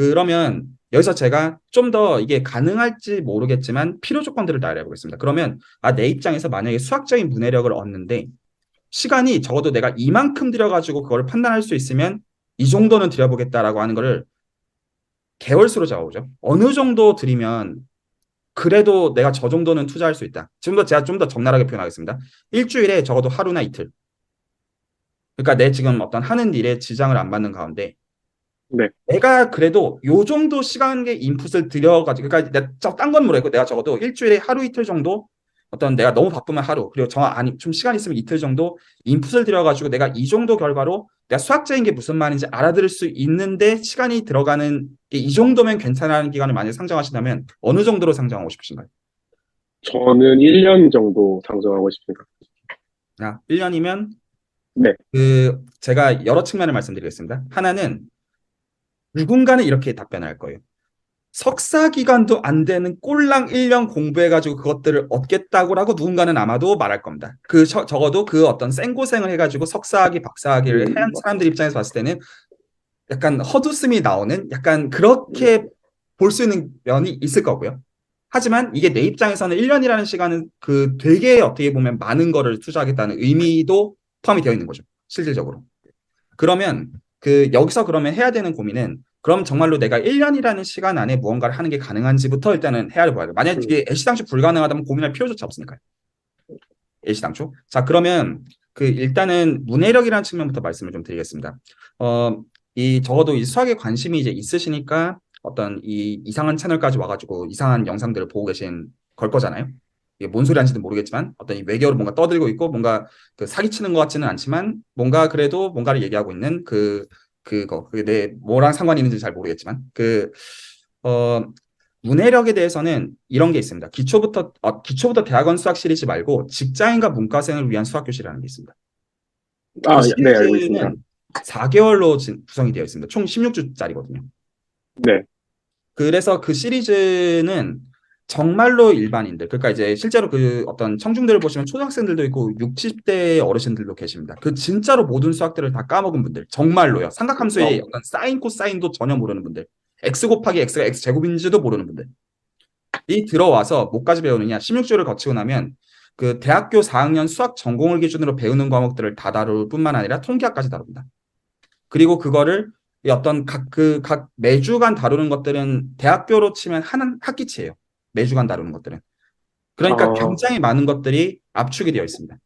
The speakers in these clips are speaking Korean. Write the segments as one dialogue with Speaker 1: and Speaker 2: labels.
Speaker 1: 그러면 여기서 제가 좀 더 이게 가능할지 모르겠지만 필요 조건들을 나열해 보겠습니다. 그러면 내 입장에서 만약에 수학적인 문해력을 얻는데 시간이 적어도 내가 이만큼 들여가지고 그걸 판단할 수 있으면 이 정도는 들여보겠다라고 하는 거를 개월수로 잡아보죠. 어느 정도 들이면 그래도 내가 저 정도는 투자할 수 있다. 지금도 제가 좀 더 적나라하게 표현하겠습니다. 일주일에 적어도 하루나 이틀. 그러니까 내 지금 어떤 하는 일에 지장을 안 받는 가운데
Speaker 2: 네.
Speaker 1: 내가 그래도 요 정도 시간의 인풋을 들여가지고, 그러니까 내가 딴 건 모르겠고, 내가 적어도 일주일에 하루 이틀 정도, 어떤 내가 너무 바쁘면 하루, 그리고 아니, 좀 시간 있으면 이틀 정도 인풋을 들여가지고 내가 이 정도 결과로 내가 수학적인 게 무슨 말인지 알아들을 수 있는데 시간이 들어가는 게 이 정도면 괜찮다는 기간을 만약에 상정하신다면 어느 정도로 상정하고 싶으신가요?
Speaker 2: 저는 1년 정도 상정하고 싶습니다.
Speaker 1: 1년이면
Speaker 2: 네.
Speaker 1: 제가 여러 측면을 말씀드리겠습니다. 하나는 누군가는 이렇게 답변할 거예요. 석사 기간도 안 되는 꼴랑 1년 공부해가지고 그것들을 얻겠다고라고 누군가는 아마도 말할 겁니다. 적어도 그 어떤 생고생을 해가지고 석사학위, 박사학위를 한 사람들 입장에서 봤을 때는 약간 헛웃음이 나오는 약간 그렇게 볼 수 있는 면이 있을 거고요. 하지만 이게 내 입장에서는 1년이라는 시간은 되게 어떻게 보면 많은 거를 투자하겠다는 의미도 포함이 되어 있는 거죠. 실질적으로. 그러면 여기서 그러면 해야 되는 고민은 그럼 정말로 내가 1년이라는 시간 안에 무언가를 하는 게 가능한지부터 일단은 헤아려 봐야 돼요. 만약에 이게 애시당초 불가능하다면 고민할 필요조차 없으니까요. 애시당초. 자, 그러면 일단은 문해력이라는 측면부터 말씀을 좀 드리겠습니다. 적어도 이 수학에 관심이 이제 있으시니까 어떤 이 이상한 채널까지 와가지고 이상한 영상들을 보고 계신 걸 거잖아요. 이게 뭔 소리 하는지도 모르겠지만 어떤 이 외계어로 뭔가 떠들고 있고 뭔가 사기치는 것 같지는 않지만 뭔가 그래도 뭔가를 얘기하고 있는 그게 내 뭐랑 상관이 있는지 잘 모르겠지만 어, 문해력에 대해서는 이런 게 있습니다. 기초부터 대학원 수학 시리즈 말고 직장인과 문과생을 위한 수학 교실이라는 게 있습니다. 이
Speaker 2: 네, 알고 있습니다.
Speaker 1: 시리즈는 4개월로 구성이 되어 있습니다. 총 16주짜리거든요.
Speaker 2: 네.
Speaker 1: 그래서 그 시리즈는 정말로 일반인들, 그러니까 이제 실제로 어떤 청중들을 보시면 초등학생들도 있고 60대 어르신들도 계십니다. 진짜로 모든 수학들을 다 까먹은 분들, 정말로요. 삼각함수의 어떤 사인, 코사인도 전혀 모르는 분들, x 곱하기 x가 x 제곱인지도 모르는 분들. 이 들어와서 뭐까지 배우느냐? 16주를 거치고 나면 대학교 4학년 수학 전공을 기준으로 배우는 과목들을 다 다룰 뿐만 아니라 통계학까지 다룹니다. 그리고 그거를 각 매주간 다루는 것들은 대학교로 치면 한 학기치예요. 매주간 다루는 것들은. 그러니까
Speaker 2: 아,
Speaker 1: 굉장히 많은 것들이 압축이 되어 있습니다.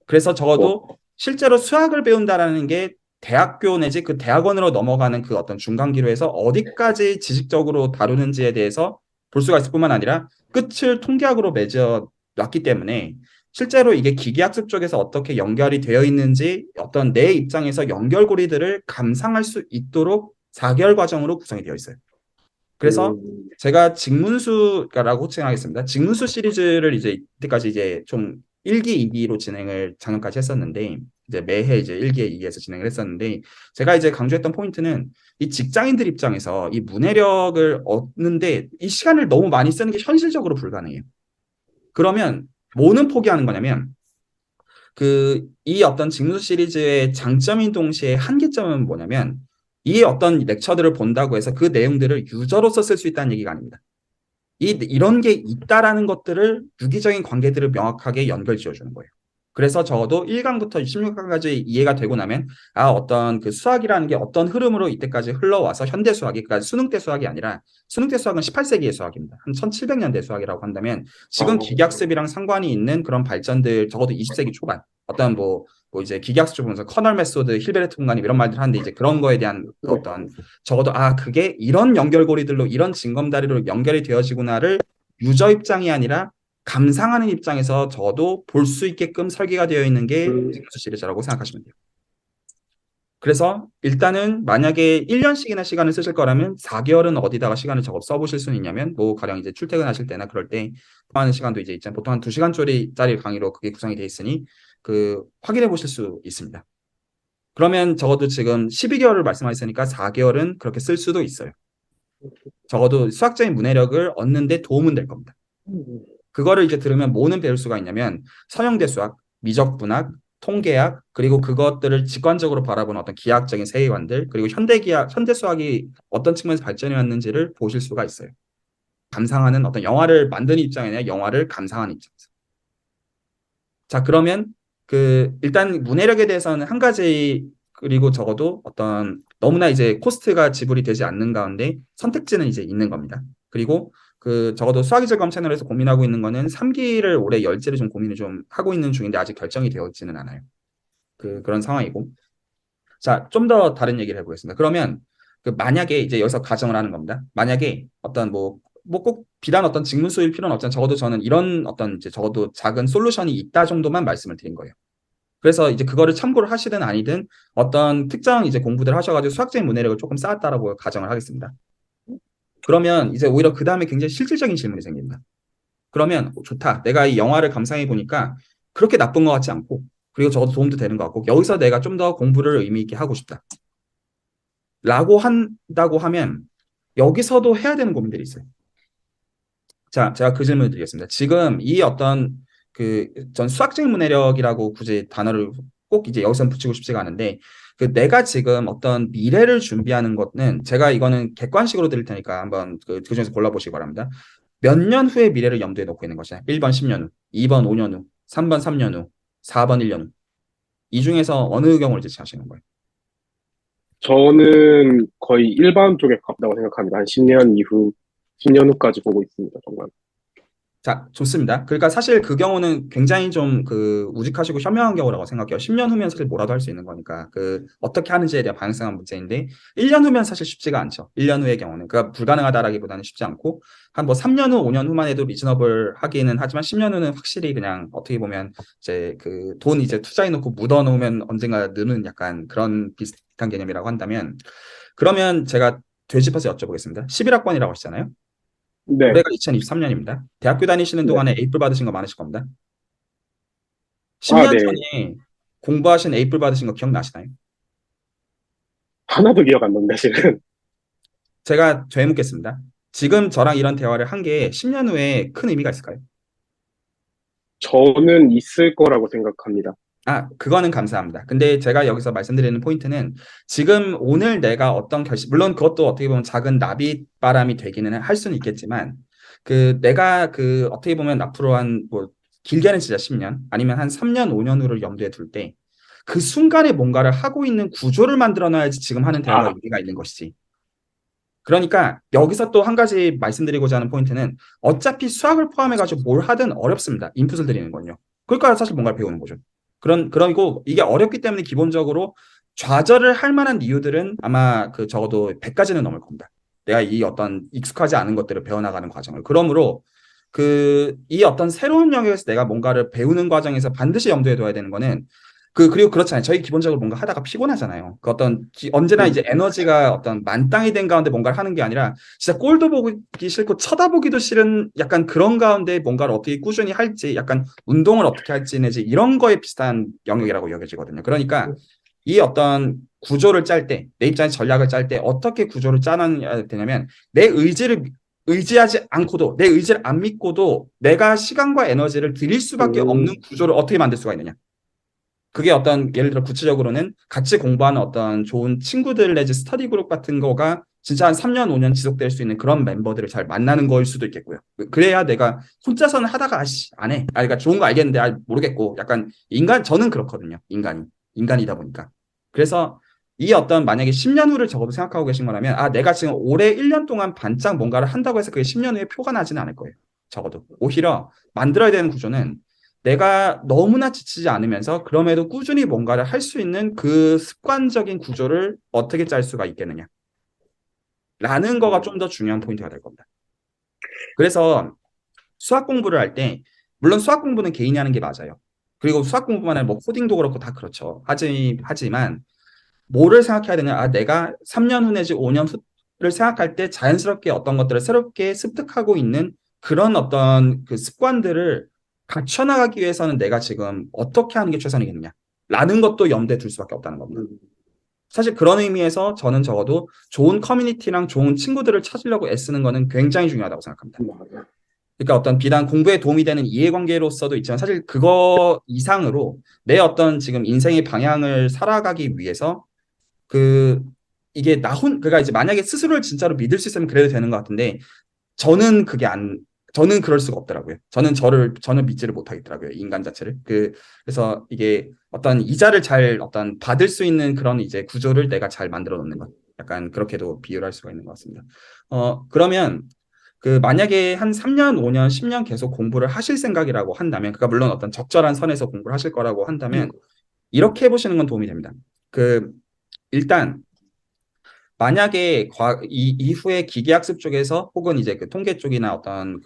Speaker 1: 그래서
Speaker 2: 어,
Speaker 1: 적어도 실제로 수학을 배운다라는 게 대학교 내지 그 대학원으로 넘어가는 그 어떤 중간 기로에서 어디까지 지식적으로 다루는지에 대해서 볼 수가 있을 뿐만 아니라 끝을 통계학으로 맺어 놨기 때문에 실제로 이게 기계학습 쪽에서 어떻게 연결이 되어 있는지 어떤 내 입장에서 연결고리들을 감상할 수 있도록 4개월 과정으로 구성이 되어 있어요. 그래서
Speaker 2: 음,
Speaker 1: 제가 직문수라고 호칭하겠습니다. 직문수 시리즈를 이제 이때까지 이제 좀 1기, 2기로 진행을 작년까지 했었는데 이제 매해 이제 1기, 2기에서 진행을 했었는데 제가 이제 강조했던 포인트는 이 직장인들 입장에서 이 문해력을 얻는데 이 시간을 너무 많이 쓰는 게 현실적으로 불가능해요. 그러면 뭐는 포기하는 거냐면 이 어떤 직무수 시리즈의 장점인 동시에 한계점은 뭐냐면 이 어떤 렉처들을 본다고 해서 그 내용들을 유저로서 쓸 수 있다는 얘기가 아닙니다. 이런 게 있다라는 것들을 유기적인 관계들을 명확하게 연결 지어주는 거예요. 그래서 적어도 1강부터 16강까지 이해가 되고 나면 어떤 수학이라는 게 어떤 흐름으로 이때까지 흘러와서 현대 수학이 그러니까 수능 때 수학이 아니라 수능 때 수학은 18세기의 수학입니다. 한 1700년대 수학이라고 한다면 지금
Speaker 2: 어,
Speaker 1: 기계학습이랑 상관이 있는 그런 발전들 적어도 20세기 초반 어떤 뭐 이제 기계학습 쪽 보면서 커널 메소드, 힐베르트 공간임 이런 말들 하는데 이제 그런 거에 대한
Speaker 2: 네.
Speaker 1: 어떤 적어도 그게 이런 연결고리들로 이런 징검다리로 연결이 되어지구나를 유저 입장이 아니라 감상하는 입장에서 저도 볼 수 있게끔 설계가 되어 있는 게
Speaker 2: 음,
Speaker 1: 징크스 시리즈라고 생각하시면 돼요. 그래서 일단은 만약에 1년씩이나 시간을 쓰실 거라면 4개월은 어디다가 시간을 적어 써보실 수는 있냐면 뭐 가령 이제 출퇴근하실 때나 그럴 때 하는 시간도 이제 있잖아요. 보통 한 2시간짜리 강의로 그게 구성이 돼 있으니 확인해 보실 수 있습니다. 그러면 적어도 지금 12개월을 말씀하셨으니까 4개월은 그렇게 쓸 수도 있어요. 적어도 수학적인 문해력을 얻는 데 도움은 될 겁니다. 그거를 이제 들으면 뭐는 배울 수가 있냐면 서형대 수학, 미적분학, 통계학, 그리고 그것들을 직관적으로 바라보는 어떤 기하학적인 세계관들, 그리고 현대기하, 현대수학이 어떤 측면에서 발전해 왔는지를 보실 수가 있어요. 감상하는 어떤 영화를 만드는 입장이 아니라 영화를 감상하는 입장에서. 자, 그러면 일단 문해력에 대해서는 한 가지, 그리고 적어도 어떤 너무나 이제 코스트가 지불이 되지 않는 가운데 선택지는 이제 있는 겁니다. 그리고 적어도 수학이절감 채널에서 고민하고 있는 거는 3기를 올해 열지를 좀 고민을 좀 하고 있는 중인데 아직 결정이 되어 있지는 않아요. 그런 상황이고. 자, 좀 더 다른 얘기를 해보겠습니다. 그러면 만약에 이제 여기서 가정을 하는 겁니다. 만약에 어떤 뭐 꼭 비단 어떤 직문수일 필요는 없지만 적어도 저는 이런 어떤 이제 적어도 작은 솔루션이 있다 정도만 말씀을 드린 거예요. 그래서 이제 그거를 참고를 하시든 아니든 어떤 특정 이제 공부들 하셔가지고 수학적인 문해력을 조금 쌓았다라고 가정을 하겠습니다. 그러면 이제 오히려 그 다음에 굉장히 실질적인 질문이 생깁니다. 그러면 좋다. 내가 이 영화를 감상해 보니까 그렇게 나쁜 것 같지 않고 그리고 적어도 도움도 되는 것 같고 여기서 내가 좀 더 공부를 의미 있게 하고 싶다. 라고 한다고 하면 여기서도 해야 되는 고민들이 있어요. 자, 제가 그 질문을 드리겠습니다. 지금 이 어떤 전 수학적인 문해력이라고 굳이 단어를 꼭 이제 여기서 붙이고 싶지가 않은데 내가 지금 어떤 미래를 준비하는 것은 제가 이거는 객관식으로 드릴 테니까 한번 그 중에서 골라보시기 바랍니다. 몇 년 후의 미래를 염두에 놓고 있는 것이냐? 1번 10년 후, 2번 5년 후, 3번 3년 후, 4번 1년 후. 이 중에서 어느 경우를 제시하시는 거예요?
Speaker 2: 저는 거의 일반 쪽에 가깝다고 생각합니다. 한 10년 이후, 10년 후까지 보고 있습니다. 정말.
Speaker 1: 자, 좋습니다. 그러니까 사실 그 경우는 굉장히 좀 우직하시고 현명한 경우라고 생각해요. 10년 후면 사실 뭐라도 할 수 있는 거니까 어떻게 하는지에 대한 방향성한 문제인데 1년 후면 사실 쉽지가 않죠. 1년 후의 경우는 그러니까 불가능하다라기보다는 쉽지 않고 한 뭐 3년 후, 5년 후만 해도 리즈너블 하기는 하지만 10년 후는 확실히 그냥 어떻게 보면 이제 돈 이제 투자해 놓고 묻어 놓으면 언젠가 느는 약간 그런 비슷한 개념이라고 한다면 그러면 제가 되짚어서 여쭤보겠습니다. 11학번이라고 하시잖아요.
Speaker 2: 네,
Speaker 1: 올해가 2023년입니다. 대학교 다니시는
Speaker 2: 네.
Speaker 1: 동안에 에이플 받으신 거 많으실 겁니다.
Speaker 2: 아,
Speaker 1: 10년
Speaker 2: 네.
Speaker 1: 전에 공부하신 에이플 받으신 거 기억나시나요?
Speaker 2: 하나도 기억 안 납니다, 지금.
Speaker 1: 제가 되묻겠습니다. 지금 저랑 이런 대화를 한 게 10년 후에 큰 의미가 있을까요?
Speaker 2: 저는 있을 거라고 생각합니다.
Speaker 1: 아, 그거는 감사합니다. 근데 제가 여기서 말씀드리는 포인트는 지금 오늘 내가 어떤 물론 그것도 어떻게 보면 작은 나빗바람이 되기는 할 수는 있겠지만 내가 어떻게 보면 앞으로 한 길게는 진짜 10년 아니면 한 3년, 5년 후를 염두에 둘 때 그 순간에 뭔가를 하고 있는 구조를 만들어 놔야지 지금 하는 대화가
Speaker 2: 아,
Speaker 1: 의미가 있는 것이지. 그러니까 여기서 또 한 가지 말씀드리고자 하는 포인트는 어차피 수학을 포함해가지고 뭘 하든 어렵습니다. 인풋을 드리는 건요. 그러니까 사실 뭔가를 배우는 거죠. 그리고 이게 어렵기 때문에 기본적으로 좌절을 할 만한 이유들은 아마 적어도 100가지는 넘을 겁니다. 내가 이 어떤 익숙하지 않은 것들을 배워나가는 과정을. 그러므로 이 어떤 새로운 영역에서 내가 뭔가를 배우는 과정에서 반드시 염두에 둬야 되는 거는 그리고 그렇잖아요. 저희 기본적으로 뭔가 하다가 피곤하잖아요. 언제나 이제 에너지가 어떤 만땅이 된 가운데 뭔가를 하는 게 아니라 진짜 꼴도 보기 싫고 쳐다보기도 싫은 약간 그런 가운데 뭔가를 어떻게 꾸준히 할지 약간 운동을 어떻게 할지 내지 이런 거에 비슷한 영역이라고 여겨지거든요. 그러니까 이 어떤 구조를 짤 때, 내 입장에서 전략을 짤 때 어떻게 구조를 짜놔야 되냐면 내 의지를 의지하지 않고도 내 의지를 안 믿고도 내가 시간과 에너지를 들일 수밖에 없는
Speaker 2: 음,
Speaker 1: 구조를 어떻게 만들 수가 있느냐. 그게 어떤 예를 들어 구체적으로는 같이 공부하는 어떤 좋은 친구들 내지 스터디 그룹 같은 거가 진짜 한 3년, 5년 지속될 수 있는 그런 멤버들을 잘 만나는 거일 수도 있겠고요. 그래야 내가 혼자서는 하다가 안 해. 그러니까 좋은 거 알겠는데 모르겠고 약간 저는 그렇거든요. 인간이다 보니까. 그래서 이 어떤 만약에 10년 후를 적어도 생각하고 계신 거라면 내가 지금 올해 1년 동안 반짝 뭔가를 한다고 해서 그게 10년 후에 표가 나지는 않을 거예요. 적어도. 오히려 만들어야 되는 구조는 내가 너무나 지치지 않으면서 그럼에도 꾸준히 뭔가를 할 수 있는 그 습관적인 구조를 어떻게 짤 수가 있겠느냐. 라는 거가 좀 더 중요한 포인트가 될 겁니다. 그래서 수학 공부를 할 때, 물론 수학 공부는 개인이 하는 게 맞아요. 그리고 수학 공부만 아니라 뭐 코딩도 그렇고 다 그렇죠. 하지만 뭐를 생각해야 되냐. 내가 3년 후 내지 5년 후를 생각할 때 자연스럽게 어떤 것들을 새롭게 습득하고 있는 그런 어떤 그 습관들을 갖춰나가기 위해서는 내가 지금 어떻게 하는 게 최선이겠느냐. 라는 것도 염두에 둘 수밖에 없다는 겁니다.
Speaker 2: 음,
Speaker 1: 사실 그런 의미에서 저는 적어도 좋은 커뮤니티랑 좋은 친구들을 찾으려고 애쓰는 거는 굉장히 중요하다고 생각합니다.
Speaker 2: 맞아요.
Speaker 1: 그러니까 어떤 비단 공부에 도움이 되는 이해관계로서도 있지만 사실 그거 이상으로 내 어떤 지금 인생의 방향을 살아가기 위해서 그 이게 그러니까 이제 만약에 스스로를 진짜로 믿을 수 있으면 그래도 되는 것 같은데 저는 그게 안 저는 그럴 수가 없더라고요. 저는 믿지를 못하겠더라고요. 이 인간 자체를. 그래서 이게 어떤 이자를 잘 어떤 받을 수 있는 그런 이제 구조를 내가 잘 만들어 놓는 것. 약간 그렇게도 비유를 할 수가 있는 것 같습니다. 그러면 만약에 한 3년, 5년, 10년 계속 공부를 하실 생각이라고 한다면, 그러니까 물론 어떤 적절한 선에서 공부를 하실 거라고 한다면, 이렇게 해보시는 건 도움이 됩니다. 일단, 만약에 이후에 기계학습 쪽에서 혹은 이제 그 통계 쪽이나 어떤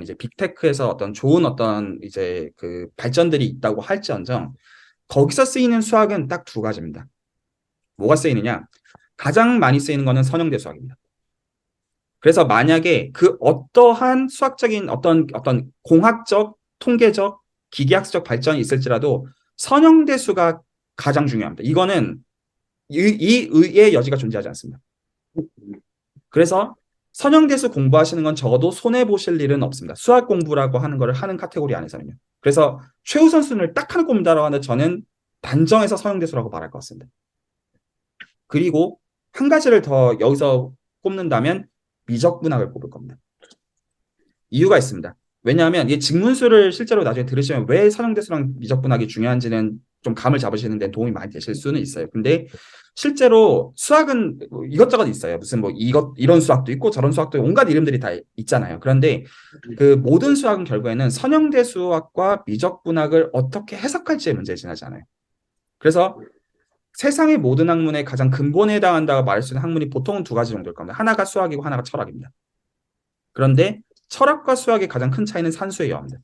Speaker 1: 이제 빅테크에서 어떤 좋은 어떤 이제 그 발전들이 있다고 할지언정, 거기서 쓰이는 수학은 딱 두 가지입니다. 뭐가 쓰이느냐? 가장 많이 쓰이는 거는 선형대 수학입니다. 그래서 만약에 그 어떠한 수학적인 어떤 공학적, 통계적, 기계학적 발전이 있을지라도 선형대수가 가장 중요합니다. 이거는 이 의의 여지가 존재하지 않습니다. 그래서 선형대수 공부하시는 건 적어도 손해 보실 일은 없습니다. 수학 공부라고 하는 거를 하는 카테고리 안에서는요. 그래서 최우선 순위를 딱 하나 꼽는다라고 하는데 저는 단정해서 선형대수라고 말할 것 같습니다. 그리고 한 가지를 더 여기서 꼽는다면 미적분학을 꼽을 겁니다. 이유가 있습니다. 왜냐하면 이 직문수를 실제로 나중에 들으시면 왜 선형대수랑 미적분학이 중요한지는 좀 감을 잡으시는 데 도움이 많이 되실 수는 있어요. 근데 실제로 수학은 이것저것 있어요. 무슨 이런 수학도 있고 저런 수학도 있고 온갖 이름들이 다 있잖아요. 그런데 그 모든 수학은 결국에는 선형대수학과 미적분학을 어떻게 해석할지의 문제에 지나지 않아요. 그래서 세상의 모든 학문의 가장 근본에 해당한다고 말할 수 있는 학문이 보통은 두 가지 정도일 겁니다. 하나가 수학이고 하나가 철학입니다. 그런데 철학과 수학의 가장 큰 차이는 산수에 의합니다.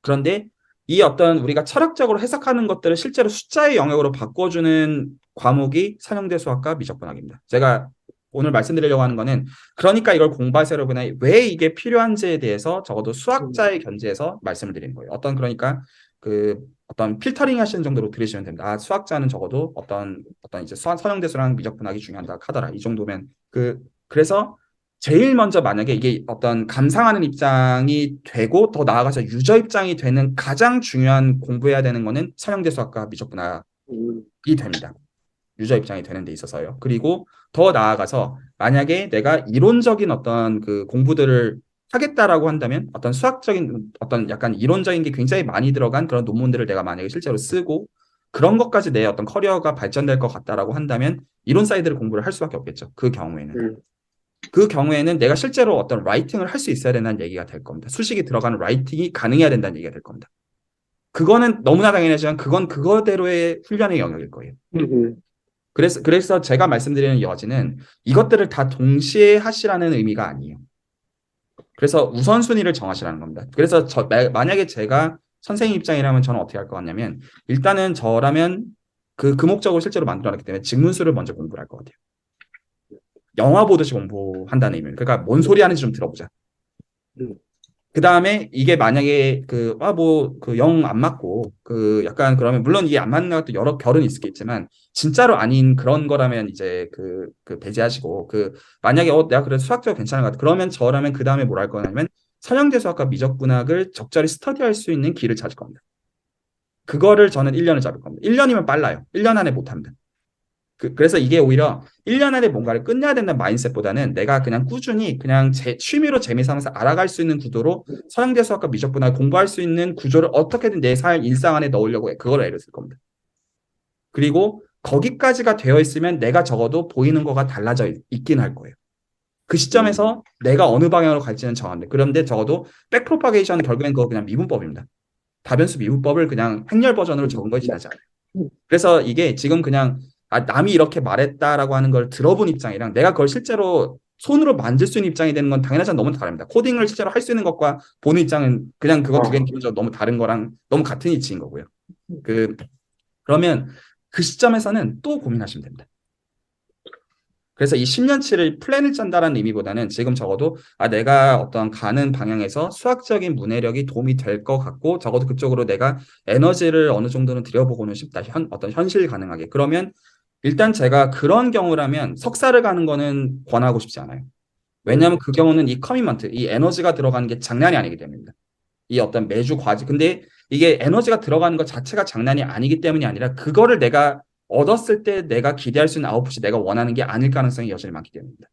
Speaker 1: 그런데 이 어떤 우리가 철학적으로 해석하는 것들을 실제로 숫자의 영역으로 바꿔주는 과목이 선형대 수학과 미적분학입니다. 제가 오늘 말씀드리려고 하는 거는 그러니까 이걸 공부하세요 여러분이 왜 이게 필요한지에 대해서 적어도 수학자의 견지에서 말씀을 드리는 거예요. 그러니까 어떤 필터링 하시는 정도로 들으시면 됩니다. 아, 수학자는 적어도 어떤 이제 선형대수랑 미적분학이 중요하다 하더라. 이 정도면 그래서 제일 먼저 만약에 이게 어떤 감상하는 입장이 되고 더 나아가서 유저 입장이 되는 가장 중요한 공부해야 되는 거는 선형대 수학과 미적분학이 됩니다. 유저 입장이 되는 데 있어서요. 그리고 더 나아가서 만약에 내가 이론적인 어떤 공부들을 하겠다라고 한다면 어떤 수학적인 어떤 약간 이론적인 게 굉장히 많이 들어간 그런 논문들을 내가 만약에 실제로 쓰고 그런 것까지 내 어떤 커리어가 발전될 것 같다라고 한다면 이론 사이드를 공부를 할 수밖에 없겠죠. 그 경우에는 내가 실제로 어떤 라이팅을 할 수 있어야 된다는 얘기가 될 겁니다. 수식이 들어가는 라이팅이 가능해야 된다는 얘기가 될 겁니다. 그거는 너무나 당연하지만 그건 그거대로의 훈련의 영역일 거예요. 그래서 제가 말씀드리는 여지는 이것들을 다 동시에 하시라는 의미가 아니에요. 그래서 우선순위를 정하시라는 겁니다. 그래서 만약에 제가 선생님 입장이라면 저는 어떻게 할 것 같냐면 일단은 저라면 그 목적을 실제로 만들어놨기 때문에 직문수를 먼저 공부를 할 것 같아요. 영화 보듯이 공부한다는 의미입니다. 그러니까 뭔 소리 하는지 좀 들어보자. 그 다음에 이게 만약에 영 안 맞고 약간 그러면 물론 이게 안 맞는 것도 여러 결은 있겠지만 진짜로 아닌 그런 거라면 이제 배제하시고 만약에 내가 그래도 수학적으로 괜찮은 것 같아. 그러면 저라면 그 다음에 뭘 할 거냐면 선형대 수학과 미적분학을 적절히 스터디할 수 있는 길을 찾을 겁니다. 그거를 저는 1년을 잡을 겁니다. 1년이면 빨라요. 1년 안에 못 합니다. 그래서 이게 오히려 1년 안에 뭔가를 끝내야 된다는 마인드셋보다는 내가 그냥 꾸준히 그냥 취미로 재미삼아서 알아갈 수 있는 구도로 서양대 수학과 미적분학을 공부할 수 있는 구조를 어떻게든 내 삶 일상 안에 넣으려고 그걸 애를 쓸 겁니다. 그리고 거기까지가 되어 있으면 내가 적어도 보이는 거가 달라져 있긴 할 거예요. 그 시점에서 내가 어느 방향으로 갈지는 정한데 그런데 적어도 백프로파게이션은 결국엔 그거 그냥 미분법입니다. 다변수 미분법을 그냥 행렬 버전으로 적은 거에 지나지 않아요. 그래서 이게 지금 그냥 남이 이렇게 말했다라고 하는 걸 들어본 입장이랑 내가 그걸 실제로 손으로 만질 수 있는 입장이 되는 건 당연하지만 너무 다릅니다. 코딩을 실제로 할 수 있는 것과 보는 입장은 그냥 그거 두 개는 기본적으로 너무 다른 거랑 너무 같은 이치인 거고요. 그러면 그 시점에서는 또 고민하시면 됩니다. 그래서 이 10년치를 플랜을 짠다라는 의미보다는 지금 적어도 내가 어떤 가는 방향에서 수학적인 문해력이 도움이 될 것 같고 적어도 그쪽으로 내가 에너지를 어느 정도는 들여보고는 싶다. 어떤 현실 가능하게. 그러면 일단 제가 그런 경우라면 석사를 가는 거는 권하고 싶지 않아요. 왜냐하면 그 경우는 이 커미먼트, 이 에너지가 들어가는 게 장난이 아니기 때문입니다. 이 어떤 매주 과제. 근데 이게 에너지가 들어가는 것 자체가 장난이 아니기 때문이 아니라 그거를 내가 얻었을 때 내가 기대할 수 있는 아웃풋이 내가 원하는 게 아닐 가능성이 여전히 많기 때문입니다.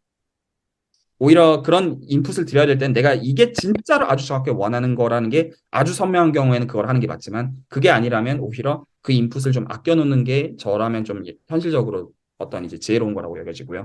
Speaker 1: 오히려 그런 인풋을 드려야 될 땐 내가 이게 진짜로 아주 정확하게 원하는 거라는 게 아주 선명한 경우에는 그걸 하는 게 맞지만 그게 아니라면 오히려 그 인풋을 좀 아껴놓는 게 저라면 좀 현실적으로 어떤 이제 지혜로운 거라고 여겨지고요.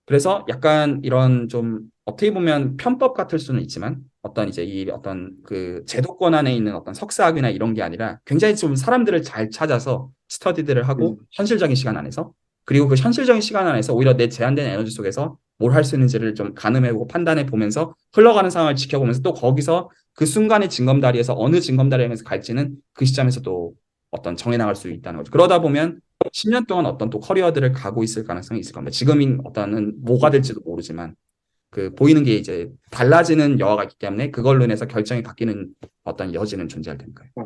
Speaker 1: 그래서 약간 이런 좀 어떻게 보면 편법 같을 수는 있지만 어떤 이제 이 어떤 그 제도권 안에 있는 어떤 석사학위나 이런 게 아니라 굉장히 좀 사람들을 잘 찾아서 스터디들을
Speaker 2: 음,
Speaker 1: 하고 현실적인 시간 안에서 그리고 그 현실적인 시간 안에서 오히려 내 제한된 에너지 속에서 뭘 할 수 있는지를 좀 가늠해보고 판단해 보면서 흘러가는 상황을 지켜보면서 또 거기서 그 순간의 징검다리에서 어느 징검다리에 서 갈지는 그 시점에서 또 어떤 정해 나갈 수 있다는 거죠. 그러다 보면 10년 동안 어떤 또 커리어들을 가고 있을 가능성이 있을 겁니다. 지금인 어떤은 뭐가 될지도 모르지만 그 보이는 게 이제 달라지는 여하가 있기 때문에 그걸로 인해서 결정이 바뀌는 어떤 여지는 존재할 테니까요.
Speaker 2: 어,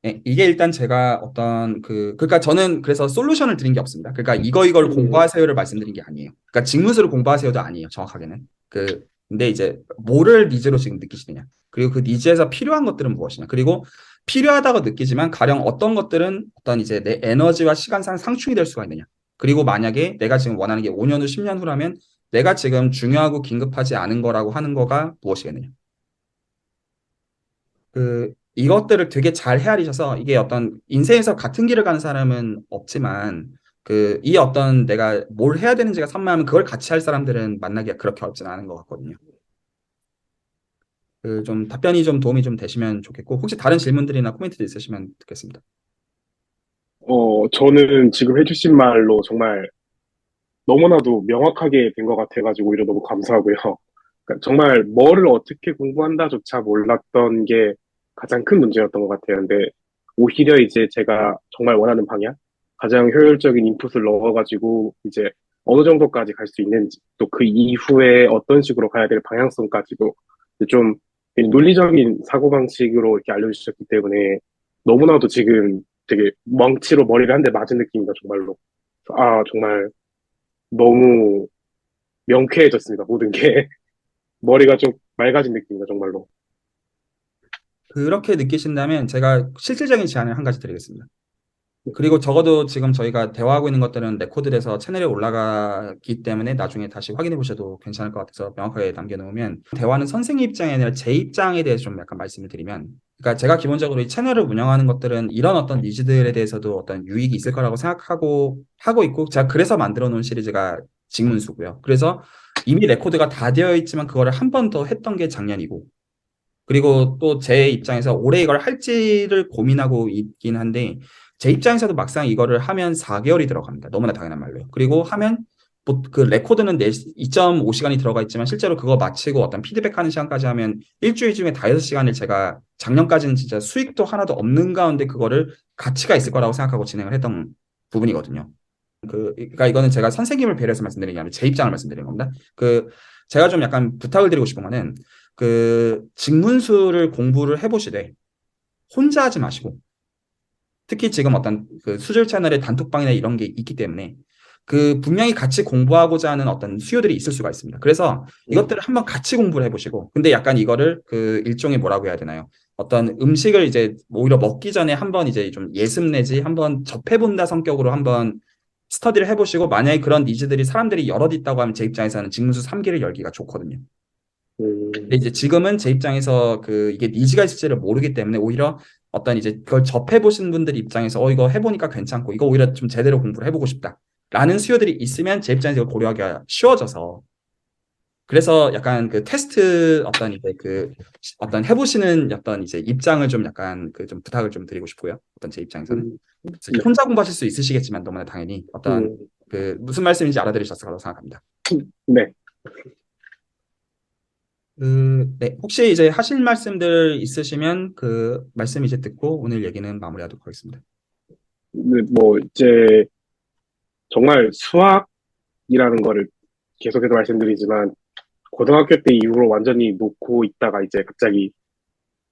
Speaker 1: 예, 이게 일단 제가 어떤 그러니까 저는 그래서 솔루션을 드린 게 없습니다. 그러니까 이걸
Speaker 2: 음,
Speaker 1: 공부하세요를 말씀드린 게 아니에요. 그러니까 직무수를 공부하세요도 아니에요. 정확하게는. 근데 이제 뭐를 니즈로 지금 느끼시느냐. 그리고 그 니즈에서 필요한 것들은 무엇이냐. 그리고 필요하다고 느끼지만 가령 어떤 것들은 어떤 이제 내 에너지와 시간상 상충이 될 수가 있느냐. 그리고 만약에 내가 지금 원하는 게 5년 후, 10년 후라면 내가 지금 중요하고 긴급하지 않은 거라고 하는 거가 무엇이겠느냐. 이것들을 되게 잘 헤아리셔서 이게 어떤 인생에서 같은 길을 가는 사람은 없지만 이 어떤 내가 뭘 해야 되는지가 선명하면 그걸 같이 할 사람들은 만나기가 그렇게 어렵지는 않은 것 같거든요. 좀 답변이 좀 도움이 좀 되시면 좋겠고 혹시 다른 질문들이나 코멘트도 있으시면 듣겠습니다.
Speaker 2: 저는 지금 해주신 말로 정말 너무나도 명확하게 된 것 같아가지고 오히려 너무 감사하고요. 그러니까 정말 뭐를 어떻게 공부한다조차 몰랐던 게 가장 큰 문제였던 것 같아요. 근데 오히려 이제 제가 정말 원하는 방향, 가장 효율적인 인풋을 넣어가지고 이제 어느 정도까지 갈 수 있는지, 또 그 이후에 어떤 식으로 가야 될 방향성까지도 이제 좀 논리적인 사고방식으로 이렇게 알려주셨기 때문에 너무나도 지금 되게 멍치로 머리를 한 대 맞은 느낌이다, 정말로. 아, 정말 너무 명쾌해졌습니다, 모든 게. 머리가 좀 맑아진 느낌이다, 정말로.
Speaker 1: 그렇게 느끼신다면 제가 실질적인 제안을 한 가지 드리겠습니다. 그리고 적어도 지금 저희가 대화하고 있는 것들은 레코드돼서 채널에 올라가기 때문에 나중에 다시 확인해 보셔도 괜찮을 것 같아서 명확하게 남겨놓으면 대화는 선생님 입장이 아니라 제 입장에 대해서 좀 약간 말씀을 드리면 그러니까 제가 기본적으로 이 채널을 운영하는 것들은 이런 어떤 니즈들에 대해서도 어떤 유익이 있을 거라고 생각하고 하고 있고 제가 그래서 만들어 놓은 시리즈가 직문수고요. 그래서 이미 레코드가 다 되어 있지만 그거를 한 번 더 했던 게 작년이고 그리고 또 제 입장에서 올해 이걸 할지를 고민하고 있긴 한데 제 입장에서도 막상 이거를 하면 4개월이 들어갑니다. 너무나 당연한 말로요. 그리고 하면 그 레코드는 2.5시간이 들어가 있지만 실제로 그거 마치고 어떤 피드백하는 시간까지 하면 일주일 중에 5시간을 제가 작년까지는 진짜 수익도 하나도 없는 가운데 그거를 가치가 있을 거라고 생각하고 진행을 했던 부분이거든요. 그러니까 이거는 제가 선생님을 배려해서 말씀드리는 게 아니라 제 입장을 말씀드리는 겁니다. 제가 좀 약간 부탁을 드리고 싶은 거는 직문수를 공부를 해보시되 혼자 하지 마시고 특히 지금 어떤 수질 채널의 단톡방이나 이런 게 있기 때문에 분명히 같이 공부하고자 하는 어떤 수요들이 있을 수가 있습니다. 그래서
Speaker 2: 음,
Speaker 1: 이것들을 한번 같이 공부를 해보시고 근데 약간 이거를 일종의 뭐라고 해야 되나요? 어떤 음식을 이제 오히려 먹기 전에 한번 이제 좀 예습 내지 한번 접해본다 성격으로 한번 스터디를 해보시고 만약에 그런 니즈들이 사람들이 여럿 있다고 하면 제 입장에서는 직문수 3기를 열기가 좋거든요. 근데
Speaker 2: 음,
Speaker 1: 이제 지금은 제 입장에서 이게 니즈가 있을지를 모르기 때문에 오히려 어떤 이제 그걸 접해보신 분들 입장에서 이거 해보니까 괜찮고 이거 오히려 좀 제대로 공부를 해보고 싶다. 라는 수요들이 있으면 제 입장에서 이걸 고려하기가 쉬워져서 그래서 약간 테스트 어떤 이제 어떤 해보시는 어떤 이제 입장을 좀 약간 좀 부탁을 좀 드리고 싶고요. 어떤 제 입장에서는. 그래서 이제
Speaker 2: 네,
Speaker 1: 혼자 공부하실 수 있으시겠지만 너무나 당연히 어떤
Speaker 2: 음,
Speaker 1: 무슨 말씀인지 알아들으셨을 거라고 생각합니다.
Speaker 2: 네.
Speaker 1: 네. 혹시 이제 하실 말씀들 있으시면 말씀 이제 듣고 오늘 얘기는 마무리하도록 하겠습니다.
Speaker 2: 뭐, 이제, 정말 수학이라는 거를 계속해서 말씀드리지만, 고등학교 때 이후로 완전히 놓고 있다가 이제 갑자기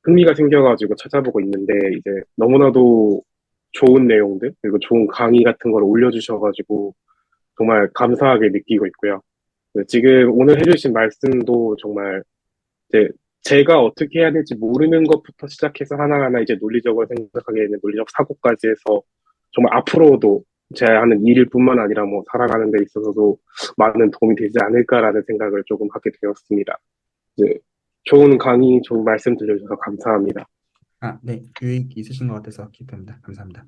Speaker 2: 흥미가 생겨가지고 찾아보고 있는데, 이제 너무나도 좋은 내용들, 그리고 좋은 강의 같은 걸 올려주셔가지고, 정말 감사하게 느끼고 있고요. 네, 지금 오늘 해주신 말씀도 정말 이제 제가 어떻게 해야 될지 모르는 것부터 시작해서 하나하나 이제 논리적으로 생각하게 되는 논리적 사고까지 해서 정말 앞으로도 제가 하는 일 뿐만 아니라 뭐 살아가는 데 있어서도 많은 도움이 되지 않을까라는 생각을 조금 하게 되었습니다. 이제 좋은 강의, 좋은 말씀 들려주셔서 감사합니다.
Speaker 1: 네. 유익 있으신 것 같아서 기쁩니다. 감사합니다.